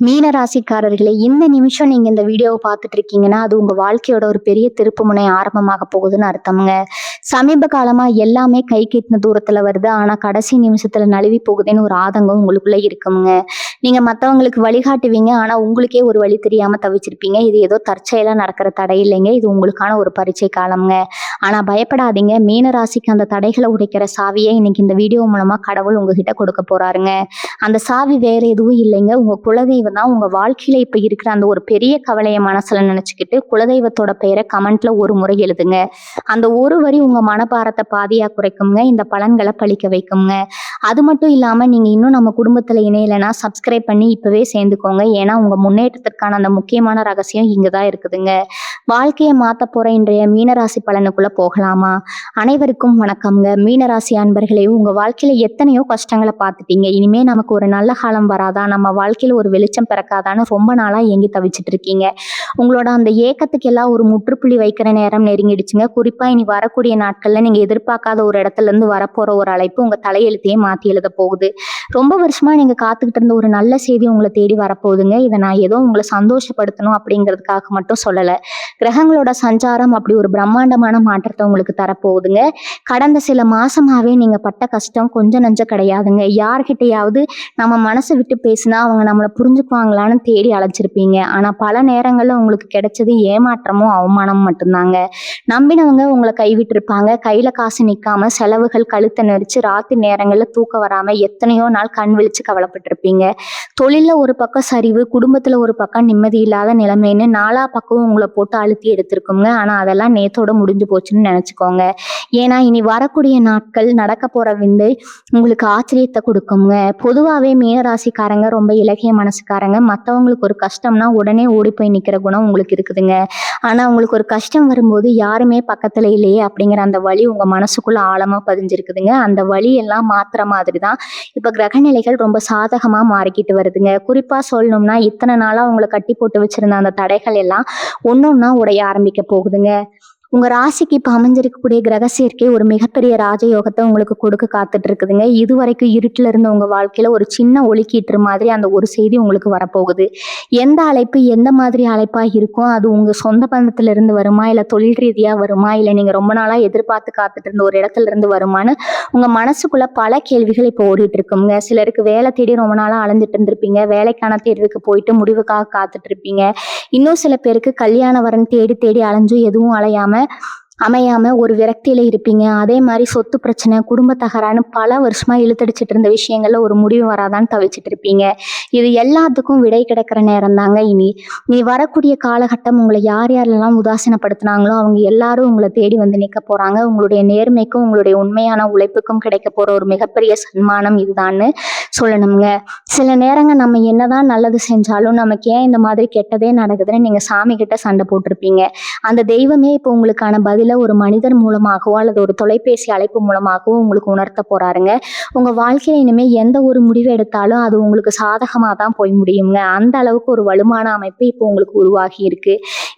மீன ராசிக்காரர்களே, இந்த நிமிஷம் நீங்க இந்த வீடியோவை பார்த்துட்டு இருக்கீங்கன்னா அது உங்க வாழ்க்கையோட ஒரு பெரிய திருப்புமுனை ஆரம்பமாக போகுதுன்னு அர்த்தம்ங்க. சமீப காலமா எல்லாமே கை கெட்டின தூரத்துல வருது, ஆனா கடைசி நிமிஷத்துல நழுவி போகுதுன்னு ஒரு ஆதங்கம் உங்களுக்குள்ள இருக்குங்க. நீங்க மத்தவங்களுக்கு வழிகாட்டுவீங்க, ஆனா உங்களுக்கே ஒரு வழி தெரியாம தவிச்சிருப்பீங்க. இது ஏதோ தற்செயலா நடக்கிற தடை இல்லைங்க, இது உங்களுக்கான ஒரு பரீட்சை காலம்ங்க. ஆனா பயப்படாதீங்க, மீன ராசிக்கு அந்த தடைகளை உடைக்கிற சாவியை இன்னைக்கு இந்த வீடியோ மூலமா கடவுள் உங்ககிட்ட கொடுக்க போறாருங்க. அந்த சாவி வேற எதுவும் இல்லைங்க, உங்க குலதெய்வம் தான். உங்க வாழ்க்கையில இப்ப இருக்கிற அந்த ஒரு பெரிய கவலையை மனசுல நினைச்சுக்கிட்டு குலதெய்வத்தோட பெயரை கமெண்ட்ல ஒரு முறை எழுதுங்க. அந்த ஒரு வரி உங்க மனபாரத்தை பாதியா குறைக்குங்க, இந்த பலன்களை பழிக்க வைக்குங்க. அது மட்டும் இல்லாம நீங்க இன்னும் நம்ம குடும்பத்துல இணையலைன்னா சப்ஸ்கிரைப் பண்ணி இப்பவே சேர்ந்துக்கோங்க. ஏன்னா உங்க முன்னேற்றத்திற்கான அந்த முக்கியமான ரகசியம் இங்கதான் இருக்குதுங்க. வாழ்க்கையை மாத்த போற இன்றைய மீனராசி பலனுக்குள்ள போகலாமா? அனைவருக்கும் வணக்கம்ங்க. மீனராசி அன்பர்களே, உங்க வாழ்க்கையில எத்தனையோ கஷ்டங்களை பார்த்துட்டீங்க. இனிமே நமக்கு ஒரு நல்ல காலம் வராதா, நம்ம வாழ்க்கையில ஒரு வெளிச்சம் பிறக்காதான்னு ரொம்ப நாளா ஏங்கி தவிச்சிட்டு இருக்கீங்க. உங்களோட அந்த ஏக்கத்துக்கு எல்லாம் ஒரு முற்றுப்புள்ளி வைக்கிற நேரம் நெருங்கிடுச்சுங்க. குறிப்பா இனி வரக்கூடிய நாட்கள்ல நீங்க எதிர்பார்க்காத ஒரு இடத்துல இருந்து வரப்போற ஒரு அழைப்பு உங்க தலையெழுத்தையே மாத்தி எழுத போகுது. ரொம்ப வருஷமா நீங்க காத்துக்கிட்டு இருந்த ஒரு நல்ல செய்தி உங்களை தேடி வரப்போகுதுங்க. இதை நான் ஏதோ உங்களை சந்தோஷப்படுத்தணும் அப்படிங்கிறதுக்காக மட்டும் சொல்லல. கிரகங்களோட சஞ்சாரம் அப்படி ஒரு பிரம்மாண்டமான மாற்றத்தை உங்களுக்கு தரப்போகுதுங்க. கடந்த சில மாசமாவே நீங்க பட்ட கஷ்டம் கொஞ்சம் நஞ்சம் கிடையாதுங்க. யார்கிட்டையாவது நம்ம மனசை விட்டு பேசினா அவங்க நம்மளை புரிஞ்சுக்குவாங்களான்னு தேடி அழைச்சிருப்பீங்க. ஆனா பல நேரங்கள்ல உங்களுக்கு கிடைச்சது ஏமாற்றமும் அவமானமும் மட்டும்தாங்க. நம்பினவங்க உங்களை கைவிட்டு இருப்பாங்க. கையில காசு நிக்காம செலவுகள் கழுத்தை நெரிச்சு ராத்திரி நேரங்கள்ல தூக்கம் வராம எத்தனையோ நாள் கண் விழிச்சு கவலைப்பட்டிருப்பீங்க. தொழில ஒரு பக்கம் சரிவு, குடும்பத்துல ஒரு பக்கம் நிம்மதி இல்லாத நிலைமைன்னு நாலா பக்கம் உங்களை போட்டு அழுத்தி எடுத்திருக்குங்க. ஆனா அதெல்லாம் நேத்தோட முடிஞ்சு போச்சுன்னு நினைச்சுக்கோங்க. ஏன்னா இனி வரக்கூடிய நாட்கள் நடக்க போற விந்து உங்களுக்கு ஆச்சரியத்தை கொடுக்குங்க. பொதுவாவே மீனராசிக்காரங்க ரொம்ப இலகிய மனசுக்காரங்க. மற்றவங்களுக்கு ஒரு கஷ்டம்னா உடனே ஓடி போய் நிக்கிற குணம் உங்களுக்கு இருக்குதுங்க. ஆனா உங்களுக்கு ஒரு கஷ்டம் வரும்போது யாருமே பக்கத்துல இல்லையே அப்படிங்கிற அந்த வலி உங்க மனசுக்குள்ள ஆழமா பதிஞ்சிருக்குதுங்க. அந்த வலி எல்லாம் மாத்துற மாதிரி தான் இப்ப கிரகநிலைகள் ரொம்ப சாதகமா மாறிக்கிட்டு வருதுங்க. குறிப்பா சொல்லணும்னா இத்தனை நாளா உங்களை கட்டி போட்டு வச்சிருந்த அந்த தடைகள் எல்லாம் ஒன்னொன்னா உடைய ஆரம்பிக்க போகுதுங்க. உங்க ராசிக்கு இப்ப அமைஞ்சிருக்கக்கூடிய கிரக சேர்க்கை ஒரு மிகப்பெரிய ராஜயோகத்தை உங்களுக்கு கொடுக்க காத்துட்டு இருக்குதுங்க. இதுவரைக்கும் இருட்டுல இருந்த உங்க வாழ்க்கையில ஒரு சின்ன ஒளிக்கீற்று மாதிரி அந்த ஒரு செய்தி உங்களுக்கு வரப்போகுது. எந்த அழைப்பு எந்த மாதிரி அழைப்பா இருக்கும், அது உங்க சொந்த பந்தத்துல இருந்து வருமா, இல்ல தொழில் ரீதியா வருமா, இல்ல நீங்க ரொம்ப நாளா எதிர்பார்த்து காத்துட்டு இருந்த ஒரு இடத்துல இருந்து வருமானு உங்க மனசுக்குள்ள பல கேள்விகள் இப்போ ஓடிட்டு இருக்குங்க. சிலருக்கு வேலை தேடி ரொம்ப நாளா அலைஞ்சிட்டு இருந்திருப்பீங்க. வேலைக்கான தேர்வுக்கு போயிட்டு முடிவுக்காக காத்துட்டு இருப்பீங்க. இன்னும் சில பேருக்கு கல்யாண வரன் தேடி தேடி அலைஞ்சும் எதுவும் அமையாம ஒரு விரக்தியில இருப்பீங்க. அதே மாதிரி சொத்து பிரச்சனை, குடும்ப தகராறுன்னு பல வருஷமா இழுத்தடிச்சிட்டு இருந்த விஷயங்கள்ல ஒரு முடிவு வராதான்னு தவிச்சிட்டு இருப்பீங்க. இது எல்லாத்துக்கும் விடை கிடைக்கிற நேரம் தாங்க இனி வரக்கூடிய காலகட்டம். உங்களை யார் யாரெல்லாம் உதாசீனப்படுத்தினாங்களோ அவங்க எல்லாரும் உங்களை தேடி வந்து நிற்க போறாங்க. உங்களுடைய நேர்மைக்கும் உங்களுடைய உண்மையான உழைப்புக்கும் கிடைக்க போற ஒரு மிகப்பெரிய சன்மானம் இதுதான்னு சொல்லணுங்க. சில நேரங்கள் நம்ம என்னதான் நல்லது செஞ்சாலும் நமக்கு ஏன் இந்த மாதிரி கெட்டதே நடக்குதுன்னு நீங்க சாமி கிட்ட சண்டை போட்டிருப்பீங்க. அந்த தெய்வமே இப்போ உங்களுக்கான பதில ஒரு மனிதர் மூலமாகவோ அல்லது ஒரு தொலைபேசி அழைப்பு மூலமாகவோ உங்களுக்கு உணர்த்த போறாருங்க. உங்க வாழ்க்கையில இனிமே எந்த ஒரு முடிவு எடுத்தாலும் அது உங்களுக்கு சாதகமா தான் போய் முடியுங்க. அந்த அளவுக்கு ஒரு வலுவான அமைப்பு இப்போ உங்களுக்கு உருவாகி இருக்கு.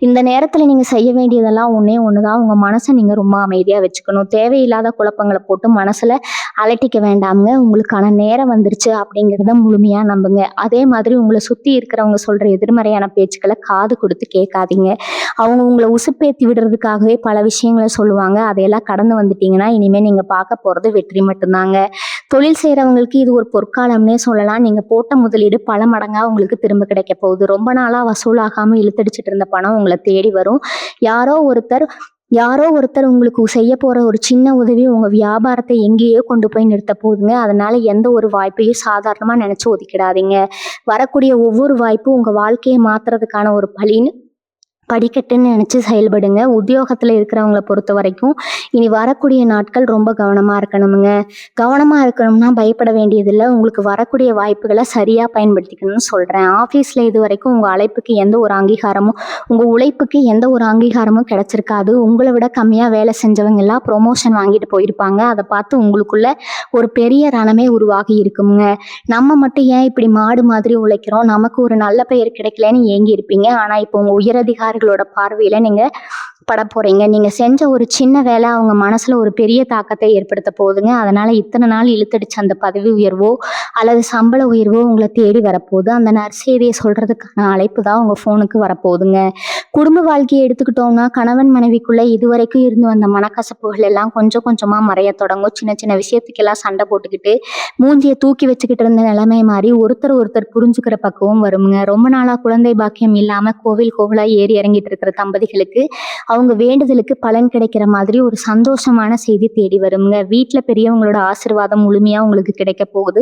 இந்த நேரத்துல நீங்க செய்ய வேண்டியதெல்லாம் ஒன்னே ஒண்ணுதான், உங்க மனசை நீங்க ரொம்ப அமைதியா வச்சுக்கணும். தேவையில்லாத குழப்பங்களை போட்டு மனசுல அலட்டிக்க வேண்டாமுங்க. உங்களுக்கான நேரம் வந்துருச்சு அப்படிங்கிறத முழுமையா நம்புங்க. அதே மாதிரி உங்களை சுத்தி இருக்கிறவங்க சொல்ற எதிர்மறையான பேச்சுக்களை காது கொடுத்து கேட்காதீங்க. அவங்க உங்களை உசுப்பேத்தி விடுறதுக்காகவே பல விஷயங்களை சொல்லுவாங்க. அதையெல்லாம் கடந்து வந்துட்டீங்கன்னா இனிமே நீங்க பார்க்க போறது வெற்றி மட்டும்தாங்க. தொழில் செய்யறவங்களுக்கு இது ஒரு பொற்காலம்னே சொல்லலாம். நீங்க போட்ட முதலீடு பல மடங்கா உங்களுக்கு திரும்ப கிடைக்க போகுது. ரொம்ப நாளா வசூலாகாம இழுத்தடிச்சிட்டு இருந்த பணம் உங்களை தேடி வரும். யாரோ ஒருத்தர் உங்களுக்கு செய்ய போற ஒரு சின்ன உதவி உங்க வியாபாரத்தை எங்கேயோ கொண்டு போய் நிறுத்த போகுதுங்க. அதனால எந்த ஒரு வாய்ப்பையும் சாதாரணமா நினைச்சு ஒதுக்கிடாதீங்க. வரக்கூடிய ஒவ்வொரு வாய்ப்பும் உங்க வாழ்க்கையை மாத்துறதுக்கான ஒரு படிக்கட்டுன்னு நினைச்சு செயல்படுங்க. உத்தியோகத்துல இருக்கிறவங்கள பொறுத்த வரைக்கும் இனி வரக்கூடிய நாட்கள் ரொம்ப கவனமா இருக்கணுங்க. கவனமா இருக்கணும்னா பயப்பட வேண்டியதில்லை. உங்களுக்கு வரக்கூடிய வாய்ப்புகளை சரியா பயன்படுத்திக்கணும்னு சொல்றேன். ஆபீஸ்ல இது வரைக்கும் உங்க அழைப்புக்கு எந்த ஒரு அங்கீகாரமும் உங்க உழைப்புக்கு எந்த ஒரு அங்கீகாரமும் கிடைச்சிருக்காது. உங்களை விட கம்மியா வேலை செஞ்சவங்க எல்லாம் ப்ரொமோஷன் வாங்கிட்டு போயிருப்பாங்க. அதை பார்த்து உங்களுக்குள்ள ஒரு பெரிய ரணமே உருவாகி இருக்குங்க. நம்ம மட்டும் ஏன் இப்படி மாடு மாதிரி உழைக்கிறோம், நமக்கு ஒரு நல்ல பெயர் கிடைக்கலன்னு ஏங்கி இருப்பீங்க. ஆனா இப்போ உங்க உயரதிகாரிகளோட பார்வையில நீங்க பட போறீங்க. நீங்க செஞ்ச ஒரு சின்ன வேலை அவங்க மனசுல ஒரு பெரிய தாக்கத்தை ஏற்படுத்த போகுதுங்க. அதனால இத்தனை நாள் இழுத்தடிச்ச அந்த பதவி உயர்வோ அல்லது சம்பள உயர்வோ உங்களை தேடி வரப்போகுது. அந்த நற்செய்தியை சொல்றதுக்கான அழைப்பு தான் உங்க ஃபோனுக்கு வரப்போகுதுங்க. குடும்ப வாழ்க்கையை எடுத்துக்கிட்டோம்னா கணவன் மனைவிக்குள்ள இதுவரைக்கும் இருந்து வந்த மனக்கசப்புகள் எல்லாம் கொஞ்சம் கொஞ்சமா மறைய தொடங்கும். சின்ன சின்ன விஷயத்துக்கெல்லாம் சண்டை போட்டுக்கிட்டு மூஞ்சியை தூக்கி வச்சுக்கிட்டு இருந்த நிலைமை மாறி ஒருத்தர் புரிஞ்சுக்கிற பக்குவம் வருமுங்க. ரொம்ப நாளா குழந்தை பாக்கியம் இல்லாம கோவிலா ஏறி இறங்கிட்டு இருக்கிற தம்பதிகளுக்கு அவங்க வேண்டுதலுக்கு பலன் கிடைக்கிற மாதிரி ஒரு சந்தோஷமான செய்தி தேடி வருங்க. வீட்டுல பெரியவங்களோட ஆசீர்வாதம் முழுமையா உங்களுக்கு கிடைக்க போகுது.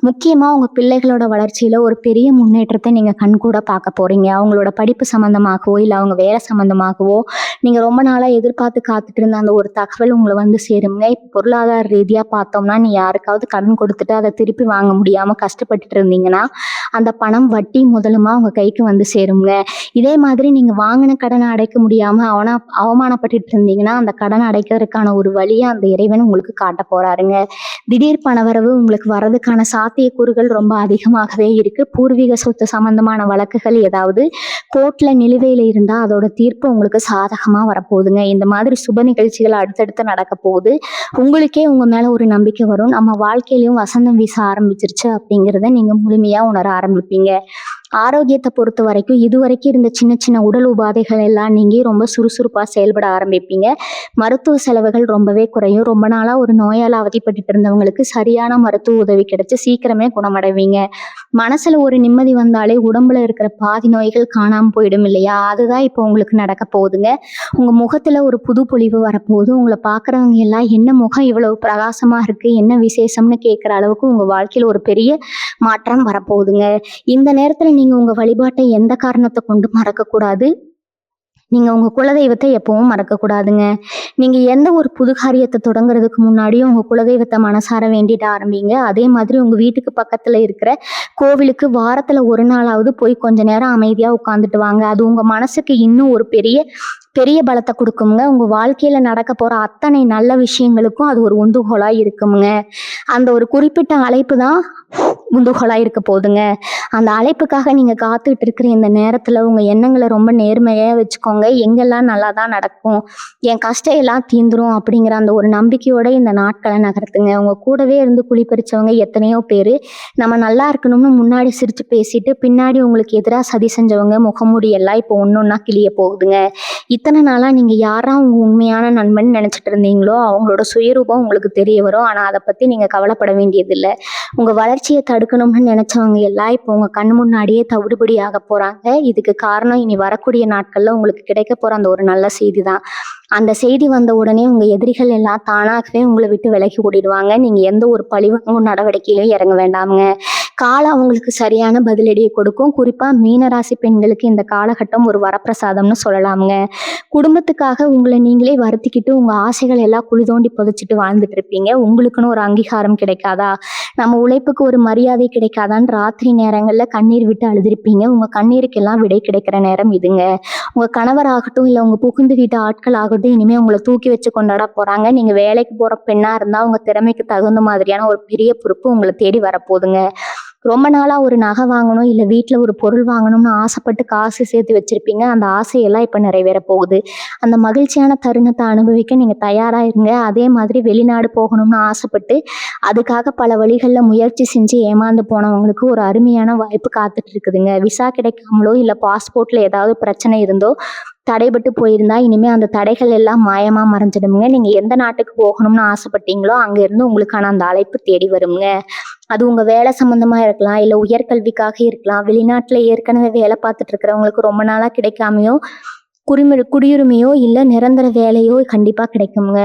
முக்கியமா உங்க பிள்ளைகளோட வளர்ச்சியில ஒரு பெரிய முன்னேற்றத்தை நீங்க கண்கூட பார்க்க போறீங்க. அவங்களோட படிப்பு சம்பந்தமாகவோ இல்ல அவங்க வேலை சம்பந்தமாகவோ நீங்க ரொம்ப நாளா எதிர்பார்த்து காத்துட்டு இருந்த அந்த ஒரு தகவல் உங்களை வந்து சேருங்க. இப்ப பொருளாதார ரீதியா பார்த்தோம்னா நீ யாருக்காவது கடன் கொடுத்துட்டு அதை திருப்பி வாங்க முடியாம கஷ்டப்பட்டுட்டு இருந்தீங்கன்னா அந்த பணம் வட்டி முதலுமா உங்க கைக்கு வந்து சேருங்க. இதே மாதிரி நீங்க வாங்கின கடனை அடைக்க முடியாம அவமானப்பட்டுட்டு இருந்தீங்கன்னா அந்த கடனை அடைக்கிறதுக்கான ஒரு வழியை அந்த இறைவன் உங்களுக்கு காட்ட போறாருங்க. திடீர் பணவரவு உங்களுக்கு வர்றதுக்கான சாத்தியக்கூறுகள் ரொம்ப அதிகமாகவே இருக்கு. பூர்வீக சொத்து சம்பந்தமான வழக்குகள் ஏதாவது கோர்ட்ல நிலுவையில இருந்தா அதோட தீர்ப்பு உங்களுக்கு சாதகமா வரப்போகுதுங்க. இந்த மாதிரி சுப நிகழ்ச்சிகள் அடுத்தடுத்து நடக்க போகுது. உங்களுக்கே உங்க மேல ஒரு நம்பிக்கை வரும். நம்ம வாழ்க்கையிலயும் வசந்தம் வீச ஆரம்பிச்சிருச்சு அப்படிங்கிறத நீங்க முழுமையா உணர ஆரம்பிப்பீங்க. ஆரோக்கியத்தை பொறுத்த வரைக்கும் இதுவரைக்கும் இருந்த சின்ன சின்ன உடல் உபாதைகள் எல்லாம் நீங்கி ரொம்ப சுறுசுறுப்பா செயல்பட ஆரம்பிப்பீங்க. மருத்துவ செலவுகள் ரொம்பவே குறையும். ரொம்ப நாளா ஒரு நோயால அவதிப்பட்டு இருந்தவங்களுக்கு சரியான மருத்துவ உதவி கிடைச்சு சீக்கிரமே குணமடைவீங்க. மனசுல ஒரு நிம்மதி வந்தாலே உடம்புல இருக்கிற பாதி நோய்கள் காணாம போயிடும் இல்லையா? அதுதான் இப்போ உங்களுக்கு நடக்க போகுதுங்க. உங்க முகத்துல ஒரு புது பொலிவு வரப்போகுது. உங்களை பாக்குறவங்க எல்லாம் என்ன முகம் இவ்வளவு பிரகாசமா இருக்கு, என்ன விசேஷம்னு கேட்கிற அளவுக்கு உங்க வாழ்க்கையில ஒரு பெரிய மாற்றம் வரப்போகுதுங்க. இந்த நேரத்துல நீங்க உங்க வழிபாட்டை எந்த காரணத்தை கொண்டு மறக்க கூடாது. நீங்க உங்க குலதெய்வத்தை எப்பவும் மறக்க கூடாதுங்க. நீங்க எந்த ஒரு புது காரியத்தை தொடங்குறதுக்கு முன்னாடியும் உங்க குலதெய்வத்தை மனசார வேண்டிட்டு ஆரம்பிங்க. அதே மாதிரி உங்க வீட்டுக்கு பக்கத்துல இருக்கிற கோவிலுக்கு வாரத்துல ஒரு நாளாவது போய் கொஞ்ச நேரம் அமைதியா உட்கார்ந்துட்டு வாங்க. அது உங்க மனசுக்கு இன்னும் ஒரு பெரிய பெரிய பலத்தை கொடுக்குங்க. உங்க வாழ்க்கையில நடக்க போற அத்தனை நல்ல விஷயங்களுக்கும் அது ஒரு உந்துகோலா இருக்குங்க. அந்த ஒரு குறிப்பிட்ட அழைப்பு தான் உந்துகோலா இருக்க போகுதுங்க. அந்த அழைப்புக்காக நீங்க காத்துட்டு இருக்கிற இந்த நேரத்துல உங்க எண்ணங்களை ரொம்ப நேர்மையா வச்சுக்கோங்க. எங்கெல்லாம் நல்லா தான் நடக்கும், என் கஷ்டம் எல்லாம் தீந்துரும் அப்படிங்கிற அந்த ஒரு நம்பிக்கையோட இந்த நாட்களை நகர்த்துங்க. உங்க கூடவே இருந்து குழி பறிச்சவங்க எத்தனையோ பேரு நம்ம நல்லா இருக்கணும்னு முன்னாடி சிரிச்சு பேசிட்டு பின்னாடி உங்களுக்கு எதிராக சதி செஞ்சவங்க முகமூடி எல்லாம் இப்போ ஒன்னொன்னா கிளிய போகுதுங்க. இத்தனை நாளா நீங்க யாரா உங்க உண்மையான நண்பன் நினைச்சிட்டு இருந்தீங்களோ அவங்களோட சுயரூபம் உங்களுக்கு தெரிய வரும். ஆனா அதை பத்தி நீங்க கவலைப்பட வேண்டியதில்லை. உங்க வளர்ச்சியை தடுக்கணும்னு நினைச்சவங்க எல்லாம் இப்போ உங்க கண் முன்னாடியே தவிடுபடி ஆக போறாங்க. இதுக்கு காரணம் இனி வரக்கூடிய நாட்கள்ல உங்களுக்கு கிடைக்க போற அந்த ஒரு நல்ல செய்தி தான். அந்த செய்தி வந்த உடனே உங்க எதிரிகள் எல்லாம் தானாகவே உங்களை விட்டு விலகி ஓடிடுவாங்க. நீங்க எந்த ஒரு பழிவாங்கும் நடவடிக்கையிலும் இறங்க வேண்டாமுங்க. காலம் அவங்களுக்கு சரியான பதிலடியை கொடுக்கும். குறிப்பா மீனராசி பெண்களுக்கு இந்த காலகட்டம் ஒரு வரப்பிரசாதம்னு சொல்லலாமுங்க. குடும்பத்துக்காக உங்களை நீங்களே வருத்திக்கிட்டு உங்க ஆசைகள் எல்லாம் குழி தோண்டி புதைச்சிட்டு வாழ்ந்துட்டு இருப்பீங்க. உங்களுக்குன்னு ஒரு அங்கீகாரம் கிடைக்காதா, நம்ம உழைப்புக்கு ஒரு மரியாதை கிடைக்காதான்னு ராத்திரி நேரங்கள்ல கண்ணீர் விட்டு அழுதிருப்பீங்க. உங்க கண்ணீருக்கெல்லாம் விடை கிடைக்கிற நேரம் இதுங்க. உங்க கணவர் ஆகட்டும் இல்ல உங்க புகுந்து வீட்டு ஆட்கள் ஆகட்டும் இனிமே உங்களை தூக்கி வச்சு கொண்டாட போறாங்க. நீங்க வேலைக்கு போற பெண்ணா இருந்தா உங்க திறமைக்கு தகுந்த மாதிரியான ஒரு பெரிய பொறுப்பு உங்களை தேடி வரப்போகுதுங்க. ரொம்ப நாளா ஒரு நகை வாங்கணும் இல்ல வீட்டுல ஒரு பொருள் வாங்கணும்னு ஆசைப்பட்டு காசு சேர்த்து வச்சிருப்பீங்க. அந்த ஆசையெல்லாம் இப்ப நிறைவேற போகுது. அந்த மகிழ்ச்சியான தருணத்தை அனுபவிக்க நீங்க தயாரா இருங்க. அதே மாதிரி வெளிநாடு போகணும்னு ஆசைப்பட்டு அதுக்காக பல வழிகள்ல முயற்சி செஞ்சு ஏமாந்து போனவங்களுக்கு ஒரு அருமையான வாய்ப்பு காத்துட்டு இருக்குதுங்க. விசா கிடைக்காமலோ இல்ல பாஸ்போர்ட்ல ஏதாவது பிரச்சனை இருந்தோ தடைபட்டு போயிருந்தா இனிமே அந்த தடைகள் எல்லாம் மாயமா மறைஞ்சிடுங்க. நீங்க எந்த நாட்டுக்கு போகணும்னு ஆசைப்பட்டீங்களோ அங்க இருந்து உங்களுக்கான அந்த அழைப்பு தேடி வருங்க. அது உங்க வேலை சம்பந்தமா இருக்கலாம் இல்ல உயர்கல்விக்காக இருக்கலாம். வெளிநாட்டுல ஏற்கனவே வேலை பார்த்துட்டு இருக்கிறவங்களுக்கு ரொம்ப நாளா கிடைக்காமையோ குடியுரிமையோ இல்ல நிரந்தர வேலையோ கண்டிப்பா கிடைக்குங்க.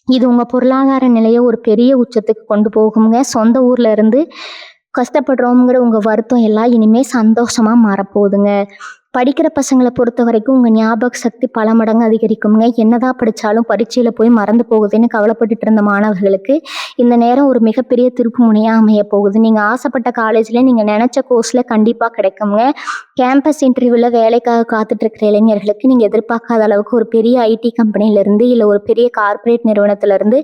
இது உங்க பொருளாதார நிலையை ஒரு பெரிய உச்சத்துக்கு கொண்டு போகுங்க. சொந்த ஊர்ல இருந்து கஷ்டப்படுறோங்கிற உங்க வருத்தம் எல்லாம் இனிமே சந்தோஷமா மாறப்போகுதுங்க. படிக்கிற பசங்களை பொறுத்த வரைக்கும் உங்க ஞாபக சக்தி பல மடங்கு அதிகரிக்குங்க. என்னதான் படிச்சாலும் பரீட்சையில போய் மறந்து போகுதுன்னு கவலைப்பட்டுட்டு இருந்த மாணவர்களுக்கு இந்த நேரம் ஒரு மிகப்பெரிய திருப்பு முனையா அமைய போகுது. நீங்க ஆசைப்பட்ட காலேஜ்ல நீங்க நினைச்ச கோர்ஸ்ல கண்டிப்பா கிடைக்குங்க. கேம்பஸ் இன்டர்வியூல வேலைக்காக காத்துட்டு இருக்கிற இளைஞர்களுக்கு நீங்க எதிர்பார்க்காத அளவுக்கு ஒரு பெரிய ஐடி கம்பெனில இருந்து இல்ல ஒரு பெரிய கார்பரேட் நிறுவனத்துல இருந்து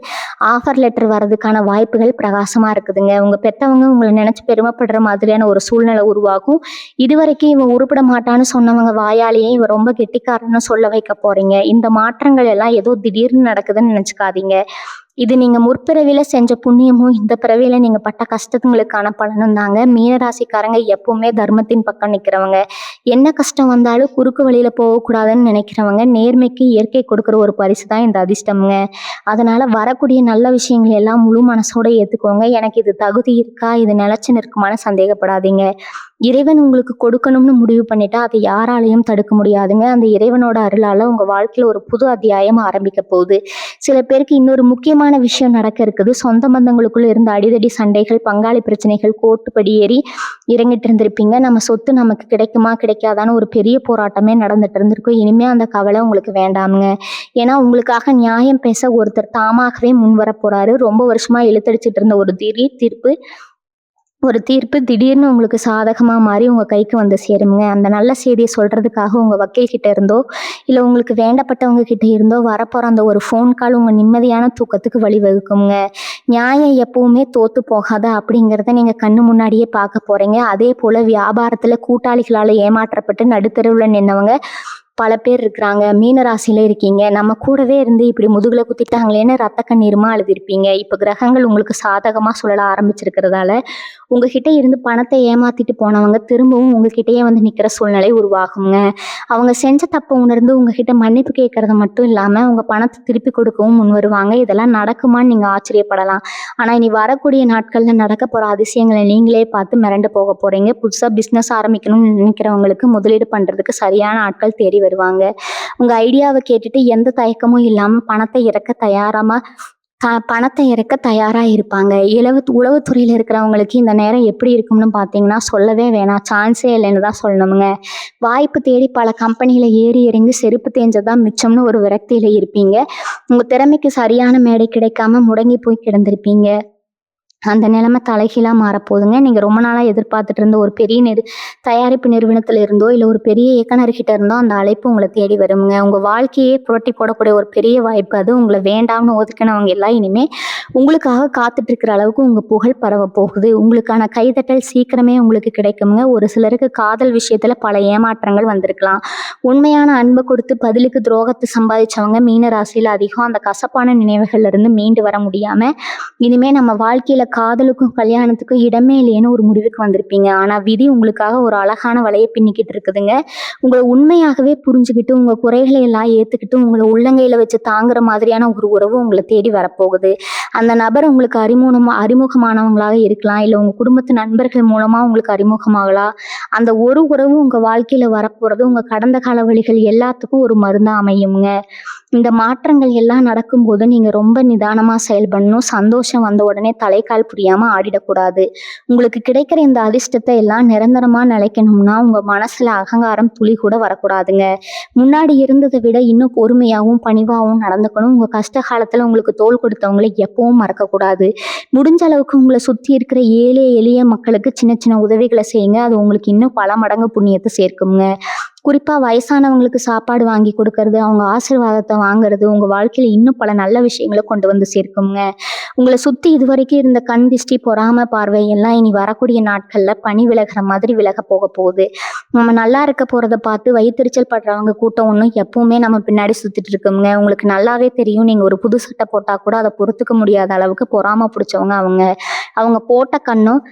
ஆஃபர் லெட்டர் வர்றதுக்கான வாய்ப்புகள் பிரகாசமா இருக்குதுங்க. உங்க பெத்தவங்க உங்களை நினைச்சு பெருமைப்படுற மாதிரியான ஒரு சூழ்நிலை உருவாகும். இதுவரைக்கும் இவன் உருப்பட மாட்டான்னு சொன்னவங்க வாயாலேயே இவ ரொம்ப கெட்டிக்காரன்னு சொல்ல வைக்க போறீங்க. இந்த மாற்றங்கள் எல்லாம் ஏதோ திடீர்னு நடக்குதுன்னு நினைச்சுக்காதீங்க. இது நீங்க முற்பிறவில செஞ்ச புண்ணியமும் இந்த பிறவியில நீங்க பட்ட கஷ்டங்களுக்கான பலனும் தாங்க. மீனராசிக்காரங்க எப்பவுமே தர்மத்தின் பக்கம் நிக்கிறவங்க. என்ன கஷ்டம் வந்தாலும் குறுக்கு வழியில போகக்கூடாதுன்னு நினைக்கிறவங்க. நேர்மைக்கு இயற்கை கொடுக்குற ஒரு பரிசு தான் இந்த அதிர்ஷ்டம்ங்க. அதனால வரக்கூடிய நல்ல விஷயங்கள் எல்லாம் முழு மனசோட ஏத்துக்கோங்க. எனக்கு இது தகுதி இருக்கா, இது நிலைச்சு நிற்குமான்னு சந்தேகப்படாதீங்க. இறைவன் உங்களுக்கு கொடுக்கணும்னு முடிவு பண்ணிட்டா அதை யாராலையும் தடுக்க முடியாதுங்க. அந்த இறைவனோட அருளால உங்க வாழ்க்கையில ஒரு புது அத்தியாயம் ஆரம்பிக்க போகுது. சில பேருக்கு இன்னொரு முக்கியமான விஷயம் நடக்க இருக்குது. சொந்த பந்தங்களுக்குள்ள இருந்த அடிதடி சண்டைகள், பங்காளி பிரச்சனைகள் கோர்ட்டுப்படி ஏறி இறங்கிட்டு இருந்திருப்பீங்க. நம்ம சொத்து நமக்கு கிடைக்குமா கிடைக்காதான்னு ஒரு பெரிய போராட்டமே நடந்துட்டு இருந்திருக்கும். இனிமே அந்த கவலை உங்களுக்கு வேண்டாமுங்க. ஏன்னா உங்களுக்காக நியாயம் பேச ஒருத்தர் தாமாகவே முன் வர போறாரு. ரொம்ப வருஷமா இழுத்தடிச்சிட்டு இருந்த ஒரு தீர்ப்பு திடீர்னு உங்களுக்கு சாதகமா மாறி உங்க கைக்கு வந்து சேருங்க. அந்த நல்ல செய்தியை சொல்றதுக்காக உங்க வக்கீல் கிட்ட இருந்தோ இல்ல உங்களுக்கு வேண்டப்பட்டவங்க கிட்ட இருந்தோ வரப்போற அந்த ஒரு ஃபோன் கால் உங்க நிம்மதியான தூக்கத்துக்கு வழிவகுக்குங்க. நியாயம் எப்பவுமே தோத்து போகாத அப்படிங்கிறத நீங்க கண்ணு முன்னாடியே பார்க்க போறீங்க. அதே போல வியாபாரத்துல கூட்டாளிகளால ஏமாற்றப்பட்டு நடுத்தருவுல நின்னவங்க பல பேர் இருக்கிறாங்க. மீன ராசியில இருக்கீங்க. நம்ம கூடவே இருந்து இப்படி முதுகுல குத்திட்டாங்களேன்னு ரத்த கண்ணீருமா அழுதிருப்பீங்க. இப்ப கிரகங்கள் உங்களுக்கு சாதகமா சுழல ஆரம்பிச்சிருக்கிறதால உங்ககிட்ட இருந்து பணத்தை ஏமாத்திட்டு போனவங்க திரும்பவும் உங்ககிட்டயே வந்து நிக்கிற சூழ்நிலை உருவாகுங்க. அவங்க செஞ்ச தப்பை உணர்ந்து உங்ககிட்ட மன்னிப்பு கேட்கறது மட்டும் இல்லாம உங்க பணத்தை திருப்பி கொடுக்கவும் முன் வருவாங்க. இதெல்லாம் நடக்குமான்னு நீங்க ஆச்சரியப்படலாம். ஆனா இனி வரக்கூடிய நாட்கள்ல நடக்க போற அதிசயங்களை நீங்களே பார்த்து மிரண்டு போக போறீங்க. புதுசா பிசினஸ் ஆரம்பிக்கணும்னு நினைக்கிறவங்களுக்கு முதலீடு பண்றதுக்கு சரியான ஆட்கள் தேடி வருவாங்க. உங்க ஐடியாவை கேட்டுட்டு எந்த தயக்கமும் இல்லாம பணத்தை இறக்க தயாரா இருப்பாங்க. உளவுத்துறையில இருக்கிறவங்களுக்கு இந்த நேரம் எப்படி இருக்கும்னு பார்த்தீங்கன்னா சொல்லவே வேணாம். சான்ஸே இல்லைன்னு தான் சொல்லணுமுங்க. வாய்ப்பு தேடி பல கம்பெனியில ஏறி இறங்கி செருப்பு தேஞ்சதான் மிச்சம்னு ஒரு விரக்தியில இருப்பீங்க. உங்க திறமைக்கு சரியான மேடை கிடைக்காம முடங்கி போய் கிடந்திருப்பீங்க. அந்த நிலைமை தலைகீழா மாறப்போகுதுங்க. நீங்க ரொம்ப நாளா எதிர்பார்த்துட்டு இருந்த ஒரு பெரிய தயாரிப்பு நிறுவனத்துல இருந்தோ இல்ல ஒரு பெரிய இயக்குனர்கிட்ட இருந்தோ அந்த அழைப்பு உங்களை தேடி வருங்க. உங்க வாழ்க்கையே புரட்டி போடக்கூடிய ஒரு பெரிய வாய்ப்பு அது. உங்களை வேண்டாம்னு ஒதுக்கினவங்க எல்லாம் இனிமே உங்களுக்காக காத்துட்டு இருக்கிற அளவுக்கு உங்க புகழ் பரவ போகுது. உங்களுக்கான கைதட்டல் சீக்கிரமே உங்களுக்கு கிடைக்குங்க. ஒரு சிலருக்கு காதல் விஷயத்துல பல ஏமாற்றங்கள் வந்திருக்கலாம். உண்மையான அன்பை கொடுத்து பதிலுக்கு துரோகத்தை சம்பாதிச்சவங்க மீன ராசியில அதிகம். அந்த கசப்பான நினைவுகள்ல இருந்து மீண்டு வர முடியாம இனிமே நம்ம வாழ்க்கையில காதலுக்கும் கல்யாணத்துக்கும் இடமே இல்லையேன்னு ஒரு முடிவுக்கு வந்திருப்பீங்க. ஆனா விதி உங்களுக்காக ஒரு அழகான வலையை பின்னிக்கிட்டு இருக்குதுங்க. உங்களை உண்மையாகவே புரிஞ்சுக்கிட்டு உங்க குறைகளை எல்லாம் ஏத்துக்கிட்டு உங்களை உள்ளங்கையில வச்சு தாங்குற மாதிரியான ஒரு உறவு உங்களை தேடி வரப்போகுது. அந்த நபர் உங்களுக்கு அறிமுகமானவங்களாக இருக்கலாம். இல்ல உங்க குடும்பத்து நண்பர்கள் மூலமா உங்களுக்கு அறிமுகமாகலாம். அந்த ஒரு உறவு உங்க வாழ்க்கையில வரப்போறது உங்க கடந்த கால வழிகள் எல்லாத்துக்கும் ஒரு மருந்தா அமையுங்க. இந்த மாற்றங்கள் எல்லாம் நடக்கும்போது நீங்க ரொம்ப நிதானமா செயல்படணும். சந்தோஷம் வந்த உடனே தலைக்கால் புரியாம ஆடிடக்கூடாது. உங்களுக்கு கிடைக்கிற இந்த அதிர்ஷ்டத்தை எல்லாம் நிரந்தரமா நிலைக்கணும்னா உங்க மனசுல அகங்காரம் துளி கூட வரக்கூடாதுங்க. முன்னாடி இருந்ததை விட இன்னும் பொறுமையாகவும் பணிவாகவும் நடந்துக்கணும். உங்க கஷ்ட காலத்துல உங்களுக்கு தோள் கொடுத்தவங்களை எப்பவும் மறக்கக்கூடாது. முடிஞ்ச அளவுக்கு உங்களை சுத்தி இருக்கிற ஏழை எளிய மக்களுக்கு சின்ன சின்ன உதவிகளை செய்யுங்க. அது உங்களுக்கு இன்னும் பல மடங்கு புண்ணியத்தை சேர்க்குங்க. குறிப்பா வயசானவங்களுக்கு சாப்பாடு வாங்கி கொடுக்கறது, அவங்க ஆசீர்வாதத்தை வாங்குறது உங்க வாழ்க்கையில இன்னும் பல நல்ல விஷயங்களை கொண்டு வந்து சேர்க்குங்க. உங்களை சுத்தி இதுவரைக்கும் இருந்த கண் திஷ்டி, பொறாம பார்வை எல்லாம் இனி வரக்கூடிய நாட்கள்ல பனி விலகிற மாதிரி விலக போக போகுது. நம்ம நல்லா இருக்க போறதை பார்த்து வயிற்றுச்சல் படுறவங்க கூட்டம் ஒன்றும் எப்பவுமே நம்ம பின்னாடி சுத்திட்டு இருக்குங்க. உங்களுக்கு நல்லாவே தெரியும். நீங்க ஒரு புது சட்டை போட்டா கூட அதை பொறுத்துக்க முடியாத அளவுக்கு பொறாம பிடிச்சவங்க அவங்க போட்ட கண்ணும்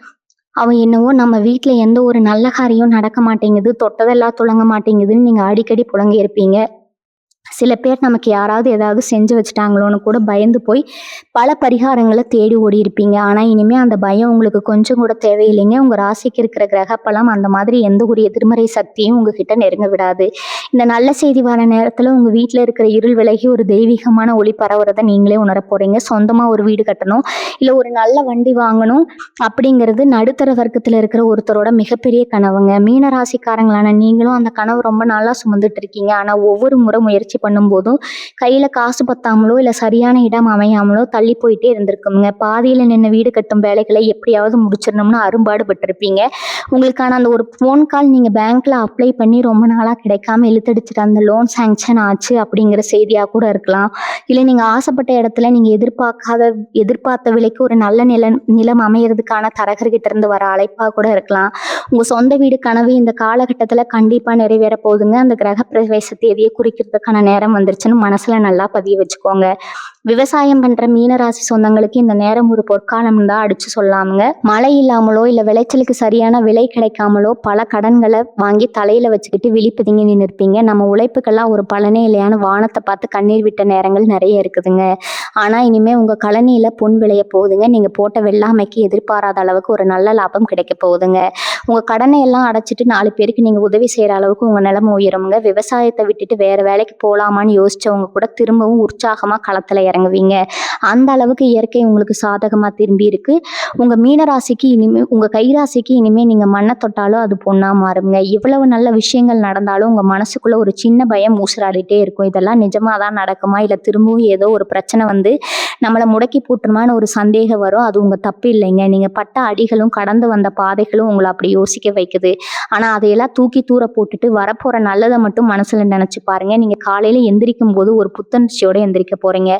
அவன் என்னவோ நம்ம வீட்டுல எந்த ஒரு நல்ல காரியம் நடக்க மாட்டேங்குது, தொட்டதெல்லாம் துளங்க மாட்டேங்குதுன்னு நீங்க அடிக்கடி புலங்கி இருப்பீங்க. சில பேர் நமக்கு யாராவது ஏதாவது செஞ்சு வச்சுட்டாங்களோன்னு கூட பயந்து போய் பல பரிகாரங்களை தேடி ஓடி இருப்பீங்க. ஆனா இனிமே அந்த பயம் உங்களுக்கு கொஞ்சம் கூட தேவையில்லைங்க. உங்க ராசிக்கு இருக்கிற கிரகப்பலம் அந்த மாதிரி எந்த ஒரு எதிர்மறை சக்தியும் உங்ககிட்ட நெருங்க விடாது. இந்த நல்ல செய்தி வர நேரத்துல உங்க வீட்டுல இருக்கிற இருள் விலகி ஒரு தெய்வீகமான ஒளி பரவுறதை நீங்களே உணர போறீங்க. சொந்தமா ஒரு வீடு கட்டணும் இல்ல ஒரு நல்ல வண்டி வாங்கணும் அப்படிங்கிறது நடுத்தர வர்க்கத்துல இருக்கிற ஒருத்தரோட மிகப்பெரிய கனவுங்க. மீன ராசிக்காரங்களான நீங்களும் அந்த கனவு ரொம்ப நாளா சுமந்துட்டு இருக்கீங்க. ஆனா ஒவ்வொரு முறை முயற்சி முயற்சி பண்ணும்போதும் கையில காசு பத்தாமலோ இல்ல சரியான இடம் அமையாமலோ தள்ளி போயிட்டே இருந்திருக்குங்க. பாதியில நின்ன வீடு கட்டும் வேலைகளை எப்படியாவது முடிச்சிடணும்னு அரும்பாடுபட்டிருப்பீங்க. உங்களுக்கான அந்த ஒரு ஃபோன் கால் நீங்க பேங்க்ல அப்ளை பண்ணி ரொம்ப நாளா கிடைக்காம இழுத்தடிச்சிட்டு அந்த லோன் சாங்ஷன் ஆச்சு அப்படிங்கிற செய்தியா கூட இருக்கலாம். இல்ல நீங்க ஆசைப்பட்ட இடத்துல நீங்க எதிர்பார்த்த விலைக்கு ஒரு நல்ல நிலம் அமையறதுக்கான தரகர்கிட்ட இருந்து வர அழைப்பா கூட இருக்கலாம். உங்க சொந்த வீடு கனவு இந்த காலகட்டத்துல கண்டிப்பா நிறைவேற போகுதுங்க. அந்த கிரக பிரவேச தேதியை குறிக்கிறதுக்கான நேரம் வந்துருச்சுன்னு மனசுல நல்லா பதிய வச்சுக்கோங்க. விவசாயம் பண்ற மீனராசி சொந்தங்களுக்கு இந்த நேரம் ஒரு பொற்காலம் தான் அடிச்சு சொல்லாமுங்க. மழை இல்லாமலோ இல்ல விளைச்சலுக்கு சரியான விலை கிடைக்காமலோ பல கடன்களை வாங்கி தலையில வச்சுக்கிட்டு விழிப்புதுங்கி நின்றுப்பீங்க. நம்ம உழைப்புக்கெல்லாம் ஒரு பலனே இல்லையான்னு வானத்தை பார்த்து கண்ணீர் விட்ட நேரங்கள் நிறைய இருக்குதுங்க. ஆனா இனிமே உங்க கழனியில பொன் விளைய போகுதுங்க. நீங்க போட்ட வெள்ளாமைக்கு எதிர்பாராத அளவுக்கு ஒரு நல்ல லாபம் கிடைக்க போகுதுங்க. உங்க கடனை எல்லாம் அடைச்சிட்டு 4 பேருக்கு நீங்க உதவி செய்யற அளவுக்கு உங்க நிலைமை உயருங்க. விவசாயத்தை விட்டுட்டு வேற வேலைக்கு போலாமான்னு யோசிச்சவங்க கூட திரும்பவும் உற்சாகமா களத்துல இறங்குவீங்க. அந்த அளவுக்கு இயற்கை உங்களுக்கு சாதகமா திரும்பி இருக்கு. உங்க கைராசிக்கு இனிமே நீங்க மண்ணை தொட்டாலும் அது பொண்ணா மாறுங்க. இவ்வளவு நல்ல விஷயங்கள் நடந்தாலும் உங்க மனசுக்குள்ள ஒரு சின்ன பயம் ஊசலாடிட்டே இருக்கும். இதெல்லாம் நிஜமாதான் நடக்குமா இல்ல திரும்பவும் ஏதோ ஒரு பிரச்சனை வந்து நம்மளை முடக்கி போட்டுருமான்னு ஒரு சந்தேகம் வரும். அது உங்க தப்பு இல்லைங்க. நீங்க பட்ட அடிகளும் கடந்து வந்த பாதைகளும் உங்களை அப்படி யோசிக்க வைக்குது. ஆனா அதையெல்லாம் தூக்கி தூர போட்டுட்டு வரப்போற நல்லதை மட்டும் மனசுல நினைச்சு பாருங்க. நீங்க காலையில எந்திரிக்கும் போது ஒரு புத்துணர்ச்சியோட எந்திரிக்க போறீங்க.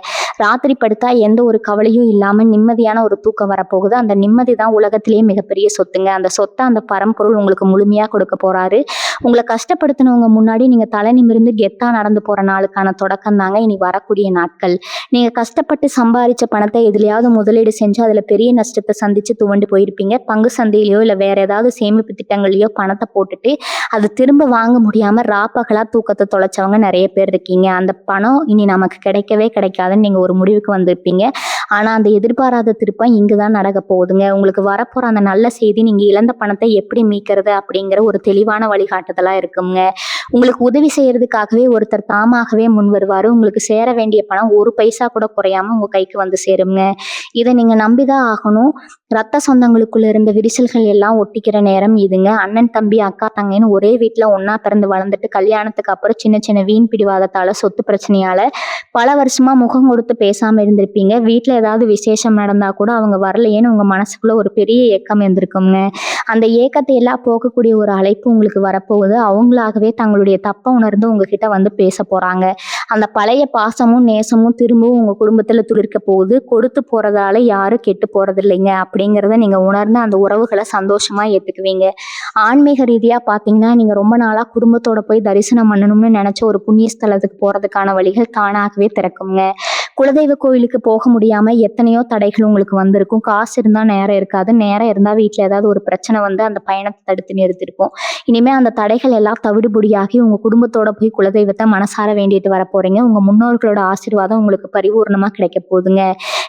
ராத்திரி படுத்தா எந்த ஒரு கவலையும் இல்லாம நிம்மதியான ஒரு தூக்கம் வரப்போகுது. அந்த நிம்மதி தான் உலகத்திலேயே மிகப்பெரிய சொத்துங்க. அந்த சொத்தை அந்த பரம்பொருள் உங்களுக்கு முழுமையா கொடுக்க போறாரு. உங்களை கஷ்டப்படுத்தினவங்க முன்னாடி நீங்க தலை நிமிர்ந்து கெத்தா நடந்து போற நாளுக்கான தொடக்கம் தாங்க இனி வரக்கூடிய நாட்கள். நீங்க கஷ்டப்பட்டு சம்பாதிச்ச பணத்தை எதுலையாவது முதலீடு செஞ்சு அதுல பெரிய நஷ்டத்தை சந்திச்சு துவண்டு போயிருப்பீங்க. பங்கு சந்தையிலயோ இல்ல வேற ஏதாவது சேமிப்பு திட்டங்களையோ பணத்தை போட்டுட்டு அது திரும்ப வாங்க முடியாம ராப்பகலா தூக்கத்தை தொலைச்சவங்க நிறைய பேர் இருக்கீங்க. அந்த பணம் இனி நமக்கு கிடைக்கவே கிடைக்காதுன்னு நீங்க ஒரு முடிவுக்கு வந்திருப்பீங்க. ஆனா அந்த எதிர்பாராத திருப்பம் இங்குதான் நடக்க போகுதுங்க. உங்களுக்கு வரப்போற அந்த நல்ல செய்தி நீங்க இழந்த பணத்தை எப்படி மீட்கிறது அப்படிங்கிற ஒரு தெளிவான வழிகாட்டுதலா இருக்குங்க. உங்களுக்கு உதவி செய்யறதுக்காகவே ஒருத்தர் தாமாகவே முன் வருவாரு. உங்களுக்கு சேர வேண்டிய பணம் ஒரு பைசா கூட குறையாம உங்க கைக்கு வந்து சேருங்க. இதை நீங்க நம்பிதான் ஆகணும். ரத்த சொந்தங்களுக்குள்ள இருந்த விரிசல்கள் எல்லாம் ஒட்டிக்கிற நேரம் இதுங்க. அண்ணன் தம்பி அக்கா தங்கைன்னு ஒரே வீட்டுல ஒன்னா பிறந்து வளர்ந்துட்டு கல்யாணத்துக்கு அப்புறம் சின்ன சின்ன வீண் பிடிவாதத்தால சொத்து பிரச்சனையால பல வருஷமா முகம் கொடுத்து பேசாம இருந்திருப்பீங்க. வீட்டுல ஏதாவது விசேஷம் நடந்தா கூட அவங்க வரலையேன்னு உங்க மனசுக்குள்ள ஒரு பெரிய ஏக்கம் இருந்திருக்குங்க. அந்த ஏக்கத்தை எல்லாம் போக்கக்கூடிய ஒரு அழைப்பு உங்களுக்கு வரப்போகுது. அவங்களாகவே தங்களுடைய தப்பை உணர்ந்து உங்ககிட்ட வந்து பேச போறாங்க. அந்த பழைய பாசமும் நேசமும் திரும்பவும் உங்க குடும்பத்துல துளிர்க்க போகுது. கொடுத்து போறதால யாரும் கெட்டு போறது இல்லைங்க அப்படிங்கிறத நீங்க உணர்ந்து அந்த உறவுகளை சந்தோஷமா ஏத்துக்குவீங்க. ஆன்மீக ரீதியா பாத்தீங்கன்னா நீங்க ரொம்ப நாளா குடும்பத்தோட போய் தரிசனம் பண்ணணும்னு நினைச்ச ஒரு புண்ணிய ஸ்தலத்துக்கு போறதுக்கான வழிகள் தானாகவே திறக்குங்க. குலதெய்வ கோயிலுக்கு போக முடியாம எத்தனையோ தடைகள் உங்களுக்கு வந்திருக்கும். காசு இருந்தா நேரம் இருக்காது. நேரம் இருந்தா வீட்டுல ஏதாவது ஒரு பிரச்சனை வந்து அந்த பயணத்தை தடுத்து நிறுத்திருக்கும். இனிமே அந்த தடைகள் எல்லாம் தவிடுபடியாகி உங்க குடும்பத்தோட போய் குலதெய்வத்தை மனசார வேண்டிட்டு வர போறீங்க. உங்க முன்னோர்களோட ஆசீர்வாதம் உங்களுக்கு பரிபூர்ணமா கிடைக்க போகுதுங்க.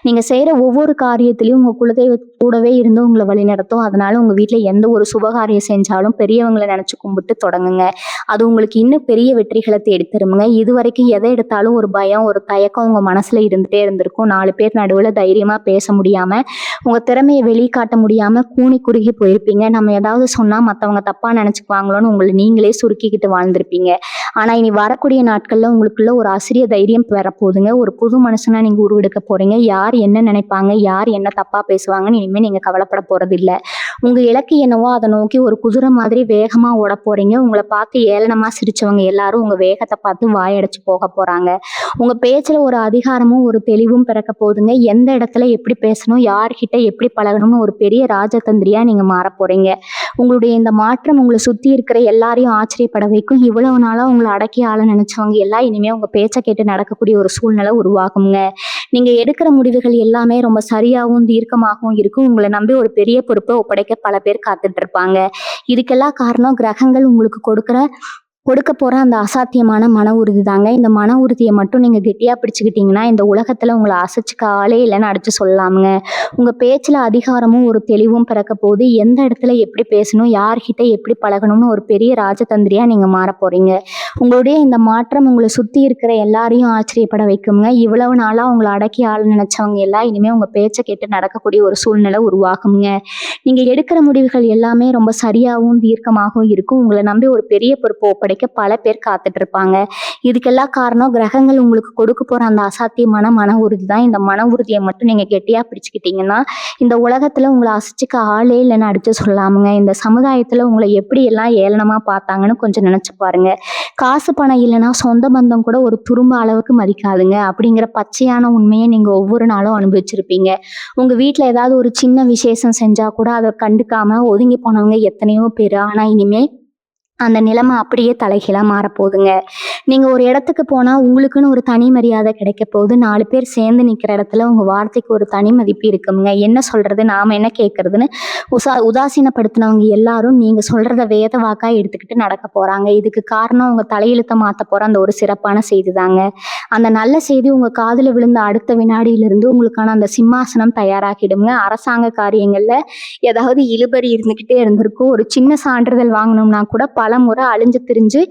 நீங்க செய்யற ஒவ்வொரு காரியத்திலையும் உங்க குலதெய்வ கூடவே இருந்து உங்களை வழி நடத்தும். அதனால உங்க வீட்டுல எந்த ஒரு சுபகாரியம் செஞ்சாலும் பெரியவங்களை நினைச்சு கும்பிட்டு தொடங்குங்க. அது உங்களுக்கு இன்னும் பெரிய வெற்றிகளை தேடி தருமுங்க. இது வரைக்கும் எதை எடுத்தாலும் ஒரு பயம் ஒரு தயக்கம் உங்க மனசுல இருந்துட்டே இருந்திருக்கும். 4 பேர் நடுவுல தைரியமா பேச முடியாம உங்க திறமையை வெளிக்காட்ட முடியாம கூனி குறுகி போயிருப்பீங்க. நம்ம ஏதாவது சொன்னா மத்தவங்க தப்பா நினைச்சுக்குவாங்களோன்னு உங்களை நீங்களே சுருக்கிக்கிட்டு வாழ்ந்திருப்பீங்க. ஆனா இனி வரக்கூடிய நாட்கள்ல உங்களுக்குள்ள ஒரு அசிரிய தைரியம் வரப்போகுதுங்க. ஒரு புது மனுஷனா நீங்க உருவெடுக்க போறீங்க. யார் என்ன நினைப்பாங்க யார் என்ன தப்பா பேசுவாங்கன்னு இனிமே நீங்க கவலைப்பட போறது இல்ல. உங்க இலக்கு என்னவோ அதை நோக்கி ஒரு குதிரை மாதிரி வேகமா ஓட போறீங்க. உங்களை பார்த்து ஏளனமா சிரிச்சவங்க எல்லாரும் உங்க வேகத்தை பார்த்து வாயடைச்சு போக போறாங்க. உங்க பேச்சுல ஒரு அதிகாரமும் ஒரு தெளிவும் பிறக்க போகுதுங்க. எந்த இடத்துல எப்படி பேசணும் யார்கிட்ட எப்படி பழகணும்னு ஒரு பெரிய ராஜதந்திரியா நீங்க மாற போறீங்க. உங்களுடைய இந்த மாற்றம் உங்களை சுத்தி இருக்கிற எல்லாரையும் ஆச்சரியப்பட வைக்கும். இவ்வளவு நாளா உங்களை அடக்கி ஆள நினைச்சவங்க எல்லாம் இனிமே உங்க பேச்சை கேட்டு நடக்கக்கூடிய ஒரு சூழ்நிலை உருவாகுங்க. நீங்க எடுக்கிற முடிவுகள் எல்லாமே ரொம்ப சரியாகவும் தீர்க்கமாகவும் இருக்கும். உங்களை நம்பி ஒரு பெரிய பொறுப்பை ஒப்படைக்க பல பேர் காத்துட்டு இருப்பாங்க. இதுக்கெல்லாம் காரணம் கிரகங்கள் உங்களுக்கு கொடுக்க போற அந்த அசாத்தியமான மன உறுதி தாங்க. இந்த மன உறுதியை மட்டும் நீங்க கெட்டியா பிடிச்சுக்கிட்டீங்கன்னா இந்த உலகத்துல உங்களை அசைச்சுக்க ஆளே இல்லைன்னு அடிச்சு சொல்லலாமுங்க. உங்க பேச்சுல அதிகாரமும் ஒரு தெளிவும் பிறக்க போது. எந்த இடத்துல எப்படி பேசணும் யார்கிட்ட எப்படி பழகணும்னு ஒரு பெரிய ராஜதந்திரியா நீங்க மாற போறீங்க. உங்களுடைய இந்த மாற்றம் உங்களை சுற்றி இருக்கிற எல்லாரையும் ஆச்சரியப்பட வைக்குங்க. இவ்வளவு நாளாக உங்களை அடக்கி ஆள நினைச்சவங்க எல்லாம் இனிமேல் உங்கள் பேச்சை கேட்டு நடக்கக்கூடிய ஒரு சூழ்நிலை உருவாகுங்க. நீங்கள் எடுக்கிற முடிவுகள் எல்லாமே ரொம்ப சரியாகவும் தீர்க்கமாகவும் இருக்கும். உங்களை நம்பி ஒரு பெரிய பொறுப்பை ஒப்படைக்க பல பேர் காத்துட்டு இருப்பாங்க. இதுக்கெல்லாம் காரணம் கிரகங்கள் உங்களுக்கு கொடுக்க போகிற அந்த அசாத்தியமான மன உறுதி தான். இந்த மன உறுதியை மட்டும் நீங்கள் கெட்டியாக பிடிச்சிக்கிட்டீங்கன்னா இந்த உலகத்தில் உங்களை அசைச்சிக்க ஆளே இல்லைன்னு அடித்து சொல்லலாமுங்க. இந்த சமுதாயத்தில் உங்களை எப்படி எல்லாம் ஏளனமாக பார்த்தாங்கன்னு கொஞ்சம் நினச்சி பாருங்க. காசு பணம் இல்லைன்னா சொந்த பந்தம் கூட ஒரு துரும்ப அளவுக்கு மதிக்காதுங்க. அப்படிங்கிற பச்சையான உண்மையை நீங்கள் ஒவ்வொரு நாளும் அனுபவிச்சிருப்பீங்க. உங்கள் வீட்டில் ஏதாவது ஒரு சின்ன விசேஷம் செஞ்சால் கூட அதை கண்டுக்காம ஒதுங்கி போனவங்க எத்தனையோ பேர். ஆனால் இனிமேல் அந்த நிலைமை அப்படியே தலைகீழாக மாறப்போகுதுங்க. நீங்கள் ஒரு இடத்துக்கு போனால் உங்களுக்குன்னு ஒரு தனி மரியாதை கிடைக்க போகுது. 4 பேர் சேர்ந்து நிற்கிற இடத்துல உங்கள் வார்த்தைக்கு ஒரு தனி மதிப்பு இருக்குங்க. என்ன சொல்கிறது, நாம் என்ன கேட்குறதுன்னு உதாசீனப்படுத்தினவங்க எல்லாரும் நீங்கள் சொல்கிறத வேத வாக்காக எடுத்துக்கிட்டு நடக்க போகிறாங்க. இதுக்கு காரணம் உங்கள் தலையெழுத்தை மாற்ற போகிற அந்த ஒரு சிறப்பான செய்தி தாங்க. அந்த நல்ல செய்தி உங்கள் காதில் விழுந்த அடுத்த வினாடியிலிருந்து உங்களுக்கான அந்த சிம்மாசனம் தயாராகிடுங்க. அரசாங்க காரியங்களில் ஏதாவது இழுபறி இருந்துக்கிட்டே இருந்திருக்கும். ஒரு சின்ன சான்றிதழ் வாங்கணும்னா கூட பல முறை அழிஞ்சு திரிஞ்சு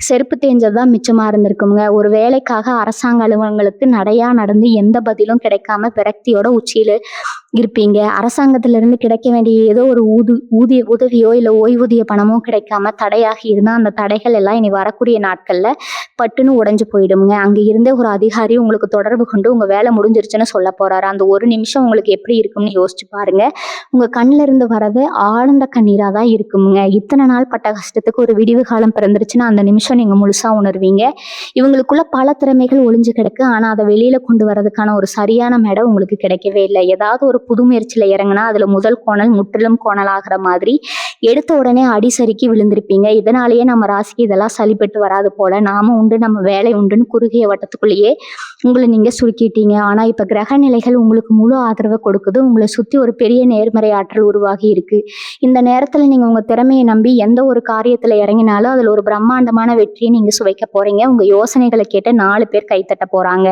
செருப்பு தேஞ்சது தான் மிச்சமாக இருந்திருக்குங்க. ஒரு வேலைக்காக அரசாங்க அலுவலகங்களுக்கு நடையா நடந்து எந்த பதிலும் கிடைக்காம விரக்தியோட உச்சியில் இருப்பீங்க. அரசாங்கத்திலிருந்து கிடைக்க வேண்டிய ஏதோ ஒரு உதவியோ இல்லை ஓய்வூதிய பணமோ கிடைக்காம தடையாகி இருந்தால் அந்த தடைகள் எல்லாம் இனி வரக்கூடிய நாட்களில் பட்டுன்னு உடைஞ்சு போயிடுங்க. அங்கே இருந்தே ஒரு அதிகாரி உங்களுக்கு தொடர்பு கொண்டு உங்கள் வேலை முடிஞ்சிருச்சுன்னு சொல்ல போகிறாரு. அந்த ஒரு நிமிஷம் உங்களுக்கு எப்படி இருக்கும்னு யோசிச்சு பாருங்க. உங்கள் கண்ணில் இருந்து வர்றது ஆழ்ந்த கண்ணீராக தான் இருக்குங்க. இத்தனை நாள் பட்ட கஷ்டத்துக்கு ஒரு விடிவு காலம் பிறந்துருச்சுன்னா அந்த நிமிஷம் நீங்கள் முழுசாக உணர்வீங்க. இவங்களுக்குள்ள பல திறமைகள் ஒளிஞ்சு கிடக்கு. ஆனால் அதை வெளியில் கொண்டு வரதுக்கான ஒரு சரியான மேடை உங்களுக்கு கிடைக்கவே இல்லை. ஏதாவது ஒரு புது முயற்சியில் இறங்கினா அதில் முதல் கோணல் முற்றிலும் கோணலாகிற மாதிரி எடுத்த உடனே அடிசறுக்கி விழுந்திருப்பீங்க. இதனாலேயே நம்ம ராசிக்கு இதெல்லாம் சளிப்பட்டு வராது போல நாம உண்டு நம்ம வேலை உண்டுன்னு குறுகிய வட்டத்துக்குள்ளேயே உங்களை நீங்கள் சுருக்கிட்டீங்க. ஆனால் இப்போ கிரக நிலைகள் உங்களுக்கு முழு ஆதரவை கொடுக்குது. உங்களை சுற்றி ஒரு பெரிய நேர்மறை ஆற்றல் உருவாகி இருக்கு. இந்த நேரத்தில் நீங்கள் உங்கள் திறமையை நம்பி எந்த ஒரு காரியத்தில் இறங்கினாலும் அதில் ஒரு பிரம்மாண்டமான வெற்றியை நீங்கள் சுவைக்க போகிறீங்க. உங்கள் யோசனைகளை கேட்டு 4 பேர் கைத்தட்ட போகிறாங்க.